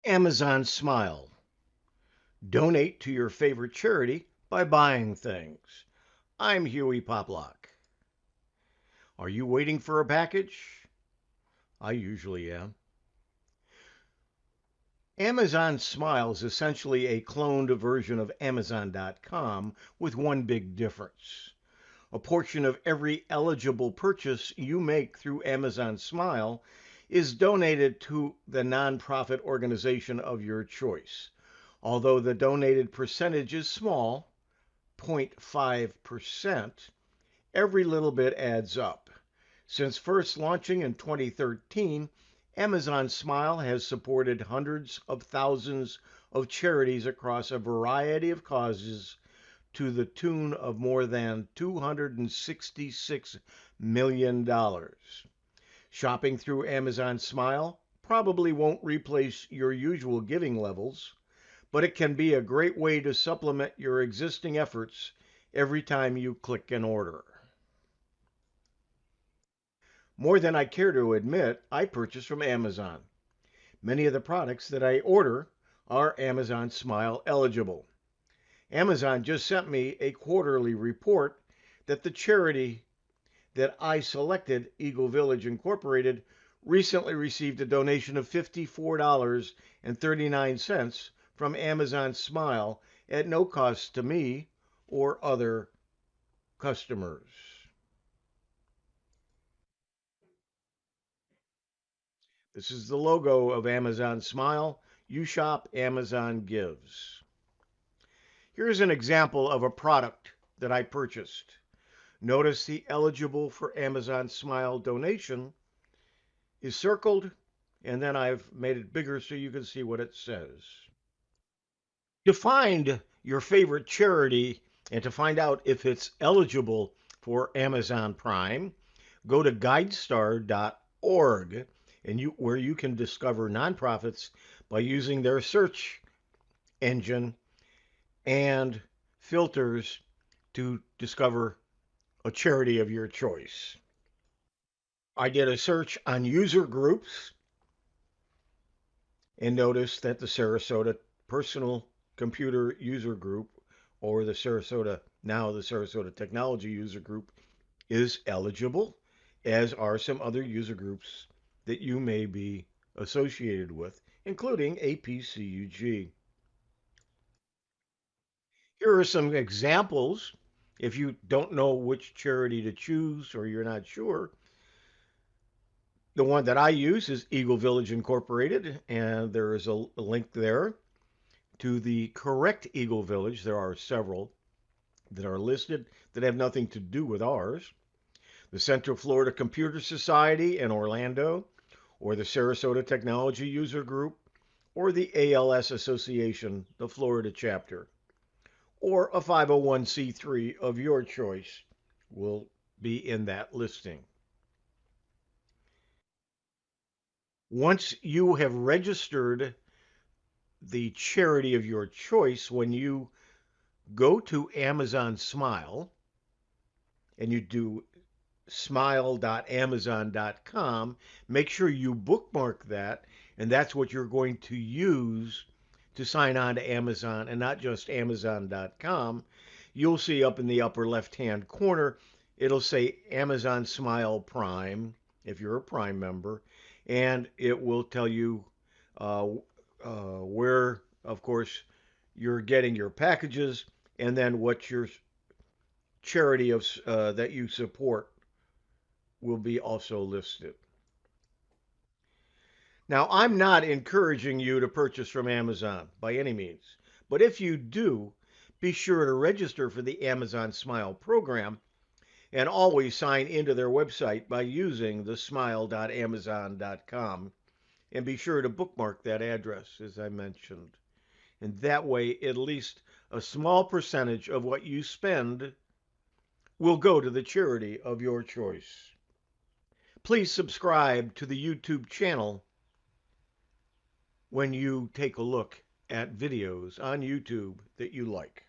Amazon Smile. Donate to your favorite charity by buying things. I'm Hewie Poplock. Are you waiting for a package? I usually am. Amazon Smile is essentially a cloned version of Amazon.com with one big difference. A portion of every eligible purchase you make through Amazon Smile is donated to the nonprofit organization of your choice. Although the donated percentage is small, 0.5%, every little bit adds up. Since first launching in 2013, Amazon Smile has supported hundreds of thousands of charities across a variety of causes to the tune of more than $266 million. Shopping through Amazon Smile probably won't replace your usual giving levels, but it can be a great way to supplement your existing efforts every time you click an order. More than I care to admit, I purchase from Amazon. Many of the products that I order are Amazon Smile eligible. Amazon just sent me a quarterly report that the charity that I selected, Eagle Village Incorporated, recently received a donation of $54.39 from Amazon Smile at no cost to me or other customers. This is the logo of Amazon Smile. You shop, Amazon gives. Here's an example of a product that I purchased. Notice the eligible for Amazon Smile donation is circled, and then I've made it bigger so you can see what it says. To find your favorite charity and to find out if it's eligible for Amazon Prime, go to guidestar.org where you can discover nonprofits by using their search engine and filters to discover a charity of your choice. I did a search on user groups and noticed that the Sarasota Personal Computer User Group, or the Sarasota Technology User Group, is eligible, as are some other user groups that you may be associated with, including APCUG. Here are some examples. If you don't know which charity to choose or you're not sure, the one that I use is Eagle Village Incorporated, and there is a link there to the correct Eagle Village. There are several that are listed that have nothing to do with ours. The Central Florida Computer Society in Orlando, or the Sarasota Technology User Group, or the ALS Association, the Florida chapter, or a 501c3 of your choice will be in that listing. Once you have registered the charity of your choice, when you go to Amazon Smile and you do smile.amazon.com, make sure you bookmark that, and that's what you're going to use to sign on to Amazon, and not just amazon.com. You'll see up in the upper left-hand corner, it'll say Amazon Smile Prime, if you're a Prime member, and it will tell you where, of course, you're getting your packages, and then what your charity of that you support will be also listed. Now, I'm not encouraging you to purchase from Amazon by any means, but if you do, be sure to register for the Amazon Smile program and always sign into their website by using the smile.amazon.com, and be sure to bookmark that address, as I mentioned. And that way, at least a small percentage of what you spend will go to the charity of your choice. Please subscribe to the YouTube channel when you take a look at videos on YouTube that you like.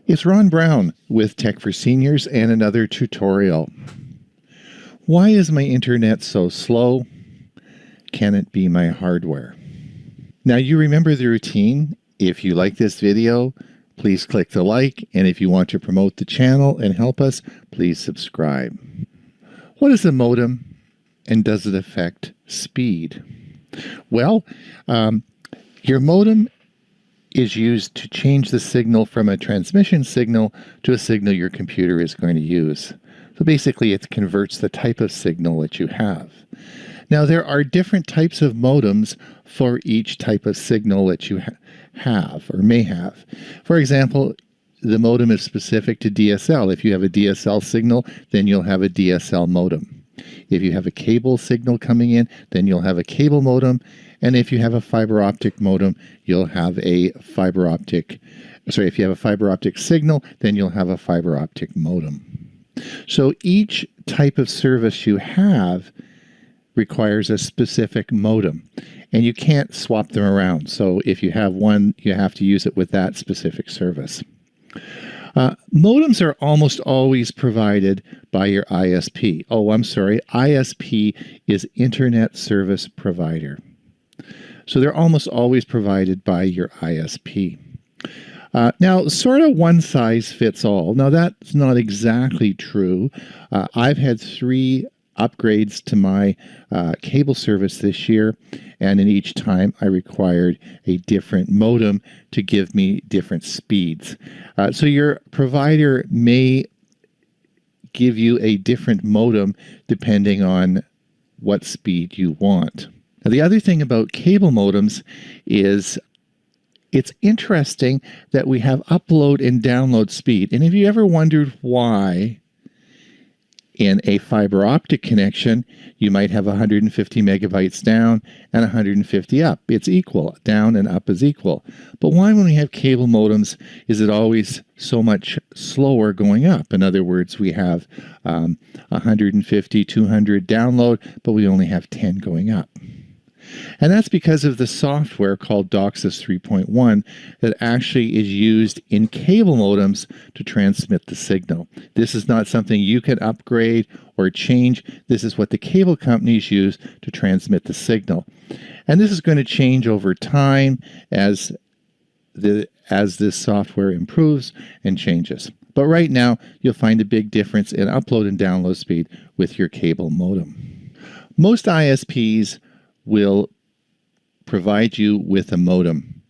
It's Ron Brown with Tech for Seniors and another tutorial. Why is my internet so slow? Can it be my hardware? Now you remember the routine. If you like this video, please click the like, and if you want to promote the channel and help us, please subscribe. What is a modem, and does it affect speed? Well, your modem is used to change the signal from a transmission signal to a signal your computer is going to use. So basically, it converts the type of signal that you have. Now, there are different types of modems for each type of signal that you have or may have. For example, the modem is specific to DSL. If you have a DSL signal, then you'll have a DSL modem. If you have a cable signal coming in, then you'll have a cable modem. And if you have a fiber optic modem, you'll have a fiber optic. Sorry, if you have a fiber optic signal, then you'll have a fiber optic modem. So each type of service you have requires a specific modem, and you can't swap them around. So if you have one, you have to use it with that specific service. Modems are almost always provided by your ISP. Oh, I'm sorry. ISP is Internet Service Provider. So they're almost always provided by your ISP. Now, sort of one size fits all. Now, that's not exactly true. I've had 3 upgrades to my cable service this year, and in each time I required a different modem to give me different speeds. So your provider may give you a different modem depending on what speed you want. Now, the other thing about cable modems is it's interesting that we have upload and download speed. And have you ever wondered why in a fiber optic connection, you might have 150 megabytes down and 150 up? It's equal. Down and up is equal. But why, when we have cable modems, is it always so much slower going up? In other words, we have 150, 200 download, but we only have 10 going up. And that's because of the software called DOCSIS 3.1 that actually is used in cable modems to transmit the signal. This is not something you can upgrade or change. This is what the cable companies use to transmit the signal. And this is going to change over time as this software improves and changes. But right now, you'll find a big difference in upload and download speed with your cable modem. Most ISPs will provide you with a modem.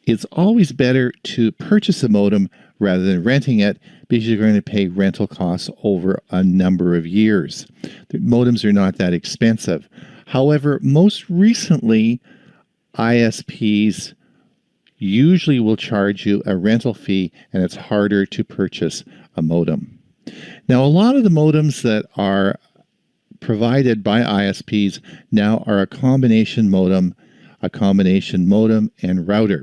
It's always better to purchase a modem rather than renting it because you're going to pay rental costs over a number of years. The modems are not that expensive. However, most recently, ISPs usually will charge you a rental fee, and it's harder to purchase a modem. Now, a lot of the modems that are provided by ISPs now are a combination modem and router.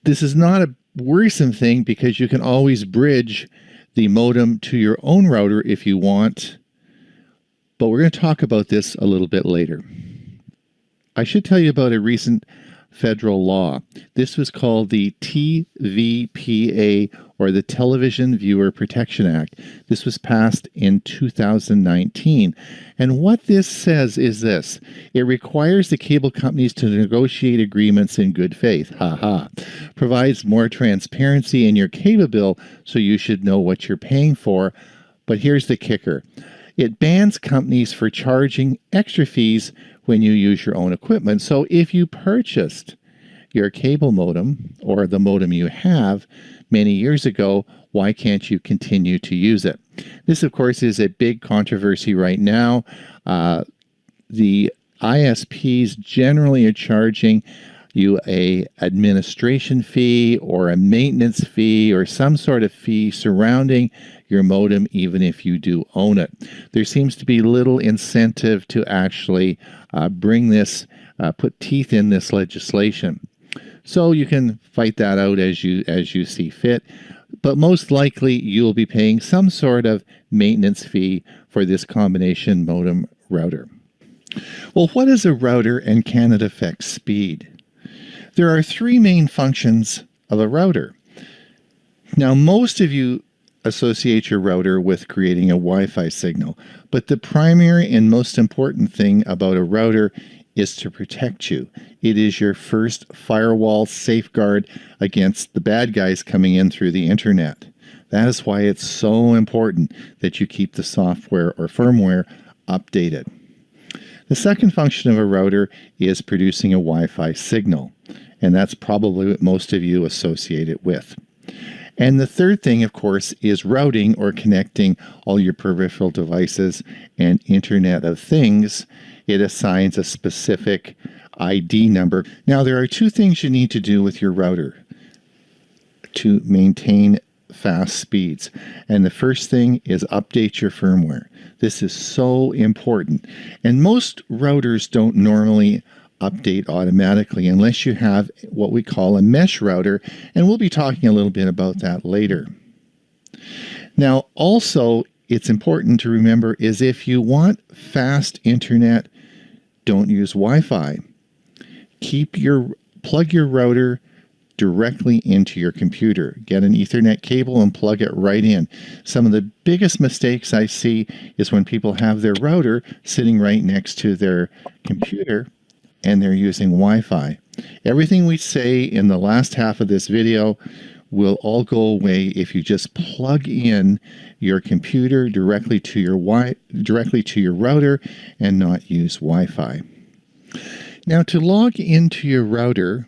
This is not a worrisome thing because you can always bridge the modem to your own router if you want, but we're going to talk about this a little bit later. I should tell you about a recent federal law. This was called the TVPA, or the Television Viewer Protection Act. This was passed in 2019. And what this says is this: it requires the cable companies to negotiate agreements in good faith. Provides more transparency in your cable bill, so you should know what you're paying for. But here's the kicker: it bans companies for charging extra fees when you use your own equipment. So if you purchased your cable modem or the modem you have many years ago, why can't you continue to use it? This, of course, is a big controversy right now. The ISPs generally are charging you a administration fee or a maintenance fee or some sort of fee surrounding your modem, even if you do own it. There seems to be little incentive to actually put teeth in this legislation. So you can fight that out as you see fit, but most likely you'll be paying some sort of maintenance fee for this combination modem router. Well, what is a router, and can it affect speed? There are 3 main functions of a router. Now, most of you associate your router with creating a Wi-Fi signal. But the primary and most important thing about a router is to protect you. It is your first firewall safeguard against the bad guys coming in through the internet. That is why it's so important that you keep the software or firmware updated. The second function of a router is producing a Wi-Fi signal, and that's probably what most of you associate it with. And the third thing, of course, is routing or connecting all your peripheral devices and Internet of Things. It assigns a specific ID number. Now, there are two things you need to do with your router to maintain fast speeds. And the first thing is update your firmware. This is so important. And most routers don't normally update automatically unless you have what we call a mesh router, and we'll be talking a little bit about that later. Now, also, it's important to remember is if you want fast internet, don't use Wi-Fi. Plug your router directly into your computer. Get an Ethernet cable and plug it right in. Some of the biggest mistakes I see is when people have their router sitting right next to their computer and they're using Wi-Fi. Everything we say in the last half of this video will all go away if you just plug in your computer directly to your router and not use Wi-Fi. Now, to log into your router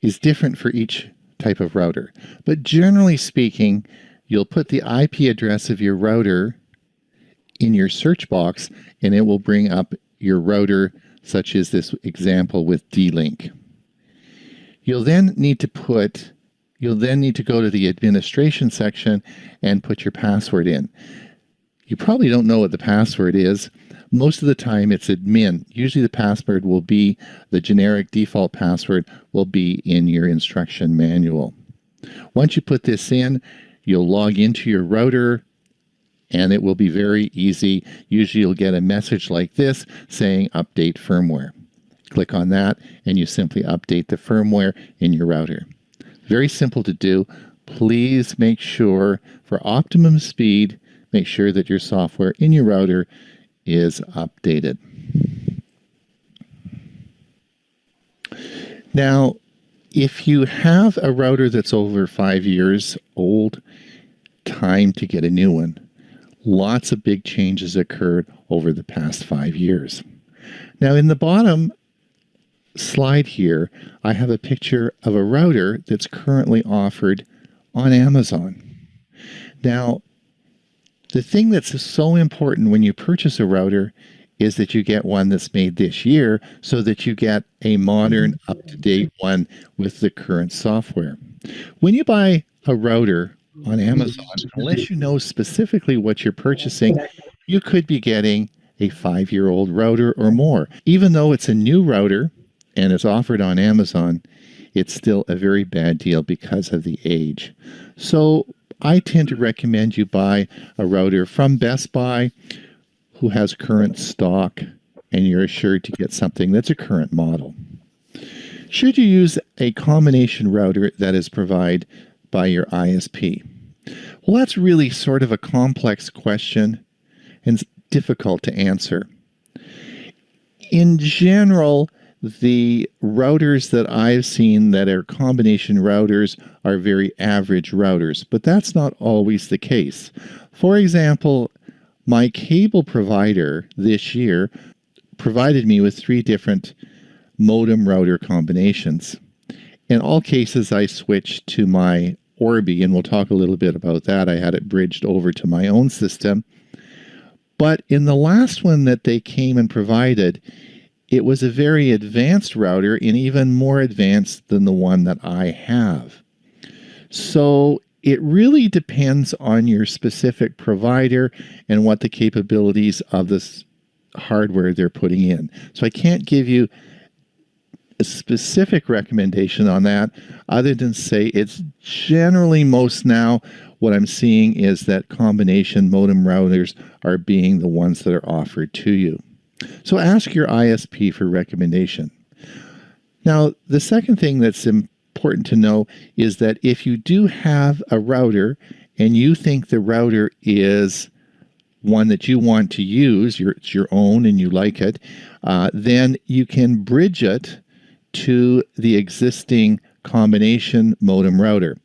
is different for each type of router, but generally speaking, you'll put the IP address of your router in your search box and it will bring up your router, such as this example with D-Link. You'll then need to go to the administration section and put your password in. You probably don't know what the password is. Most of the time it's admin. Usually the password will be, the generic default password will be in your instruction manual. Once you put this in, you'll log into your router and it will be very easy. Usually you'll get a message like this saying update firmware. Click on that and you simply update the firmware in your router. Very simple to do. Please make sure, for optimum speed, make sure that your software in your router is updated. Now, if you have a router that's over 5 years old, time to get a new one. Lots of big changes occurred over the past 5 years. Now, in the bottom slide here, I have a picture of a router that's currently offered on Amazon. Now, the thing that's so important when you purchase a router is that you get one that's made this year so that you get a modern, up-to-date one with the current software. When you buy a router on Amazon, unless you know specifically what you're purchasing, you could be getting a 5-year-old router or more. Even though it's a new router and it's offered on Amazon, it's still a very bad deal because of the age. So I tend to recommend you buy a router from Best Buy who has current stock and you're assured to get something that's a current model. Should you use a combination router that is provided by your ISP? Well, that's really sort of a complex question and difficult to answer. In general, the routers that I've seen that are combination routers are very average routers, but that's not always the case. For example, my cable provider this year provided me with 3 different modem router combinations. In all cases, I switched to my Orbi, and we'll talk a little bit about that. I had it bridged over to my own system. But in the last one that they came and provided, it was a very advanced router and even more advanced than the one that I have. So it really depends on your specific provider and what the capabilities of this hardware they're putting in. So I can't give you a specific recommendation on that other than say it's generally most now what I'm seeing is that combination modem routers are being the ones that are offered to you. So ask your ISP for recommendation. Now, the second thing that's important to know is that if you do have a router and you think the router is one that you want to use, it's your own and you like it, then you can bridge it to the existing combination modem router.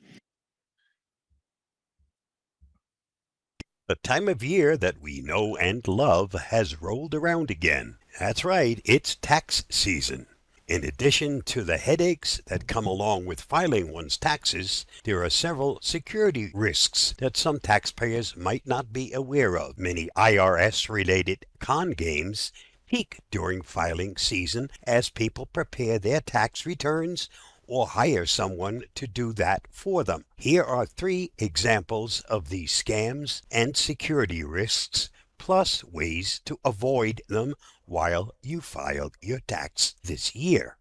The time of year that we know and love has rolled around again. That's right, it's tax season. In addition to the headaches that come along with filing one's taxes, there are several security risks that some taxpayers might not be aware of. Many IRS-related con games peak during filing season as people prepare their tax returns or hire someone to do that for them. Here are 3 examples of these scams and security risks, plus ways to avoid them while you file your tax this year.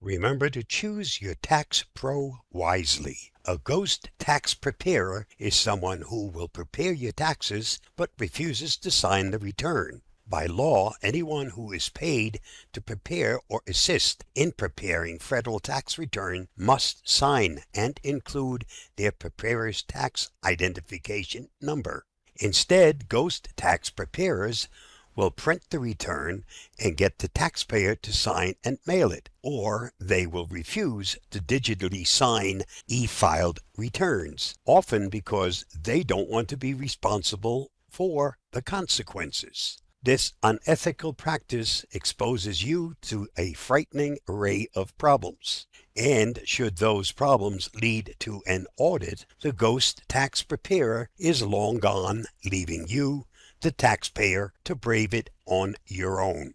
Remember to choose your tax pro wisely. A ghost tax preparer is someone who will prepare your taxes but refuses to sign the return. By law, anyone who is paid to prepare or assist in preparing federal tax return must sign and include their preparer's tax identification number. Instead, ghost tax preparers will print the return and get the taxpayer to sign and mail it, or they will refuse to digitally sign e-filed returns, often because they don't want to be responsible for the consequences. This unethical practice exposes you to a frightening array of problems. And should those problems lead to an audit, the ghost tax preparer is long gone, leaving you, the taxpayer, to brave it on your own.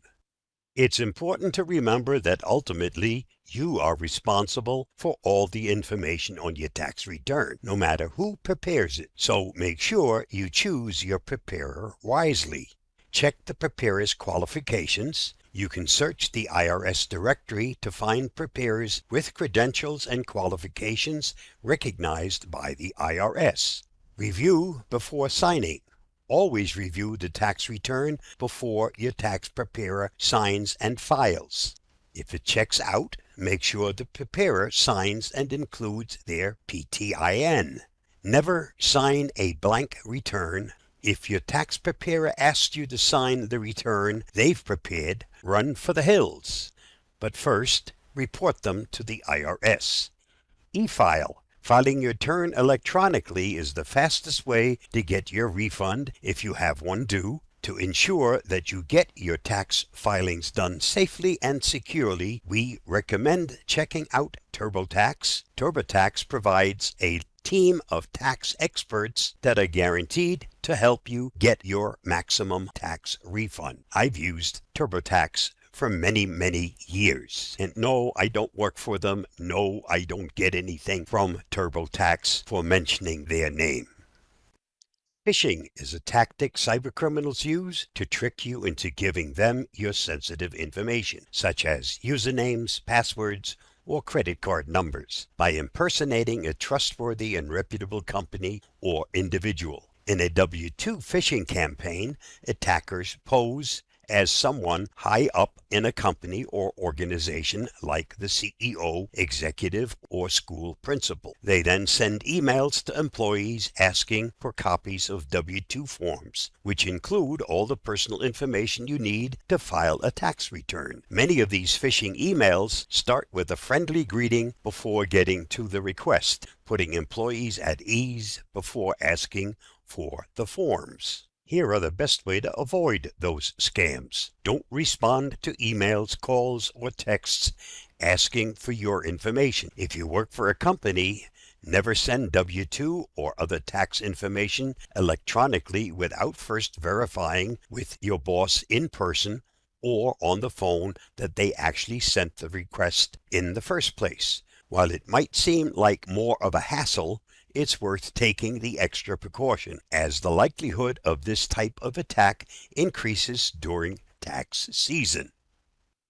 It's important to remember that ultimately you are responsible for all the information on your tax return, no matter who prepares it. So make sure you choose your preparer wisely. Check the preparer's qualifications. You can search the IRS directory to find preparers with credentials and qualifications recognized by the IRS. Review before signing. Always review the tax return before your tax preparer signs and files. If it checks out, make sure the preparer signs and includes their PTIN. Never sign a blank return. If your tax preparer asks you to sign the return they've prepared, run for the hills. But first, report them to the IRS. E-file. Filing your return electronically is the fastest way to get your refund if you have one due. To ensure that you get your tax filings done safely and securely, we recommend checking out TurboTax. TurboTax provides a team of tax experts that are guaranteed to help you get your maximum tax refund. I've used TurboTax for many, many years. And no, I don't work for them. No, I don't get anything from TurboTax for mentioning their name. Phishing is a tactic cybercriminals use to trick you into giving them your sensitive information, such as usernames, passwords, or credit card numbers, by impersonating a trustworthy and reputable company or individual. In a W-2 phishing campaign, attackers pose as someone high up in a company or organization like the CEO, executive, or school principal. They then send emails to employees asking for copies of W-2 forms, which include all the personal information you need to file a tax return. Many of these phishing emails start with a friendly greeting before getting to the request, putting employees at ease before asking for the forms. Here are the best way to avoid those scams. Don't respond to emails, calls, or texts asking for your information. If you work for a company, never send W-2 or other tax information electronically without first verifying with your boss in person or on the phone that they actually sent the request in the first place. While it might seem like more of a hassle, it's worth taking the extra precaution, as the likelihood of this type of attack increases during tax season.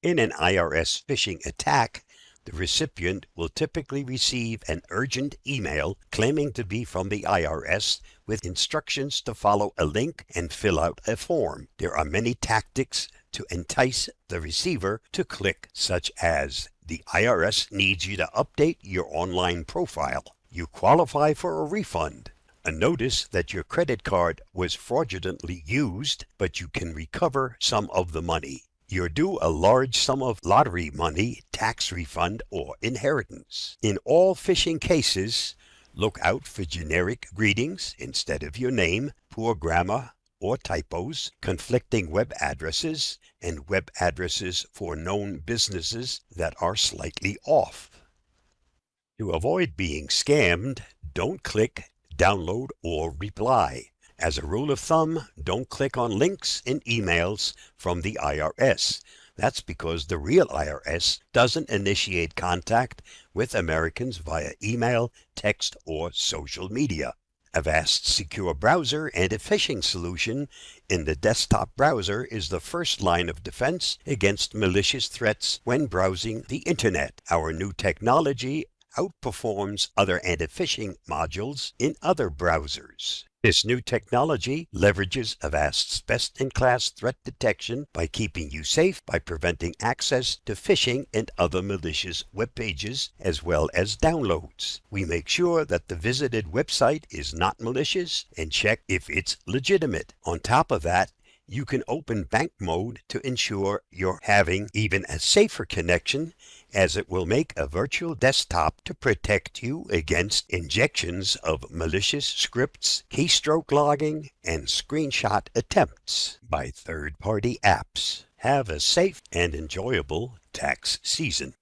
In an IRS phishing attack, the recipient will typically receive an urgent email claiming to be from the IRS with instructions to follow a link and fill out a form. There are many tactics to entice the receiver to click, such as the IRS needs you to update your online profile. You qualify for a refund. a notice that your credit card was fraudulently used, but you can recover some of the money. You're due a large sum of lottery money, tax refund, or inheritance. In all phishing cases, look out for generic greetings instead of your name, poor grammar or typos, conflicting web addresses, and web addresses for known businesses that are slightly off. To avoid being scammed, don't click, download, or reply. As a rule of thumb, don't click on links in emails from the IRS. That's because the real IRS doesn't initiate contact with Americans via email, text, or social media. Avast's secure browser and a phishing solution in the desktop browser is the first line of defense against malicious threats when browsing the internet. Our new technology outperforms other anti-phishing modules in other browsers. This new technology leverages Avast's best-in-class threat detection by keeping you safe by preventing access to phishing and other malicious web pages as well as downloads. We make sure that the visited website is not malicious and check if it's legitimate. On top of that, you can open bank mode to ensure you're having even a safer connection, as it will make a virtual desktop to protect you against injections of malicious scripts, keystroke logging, and screenshot attempts by third-party apps. Have a safe and enjoyable tax season.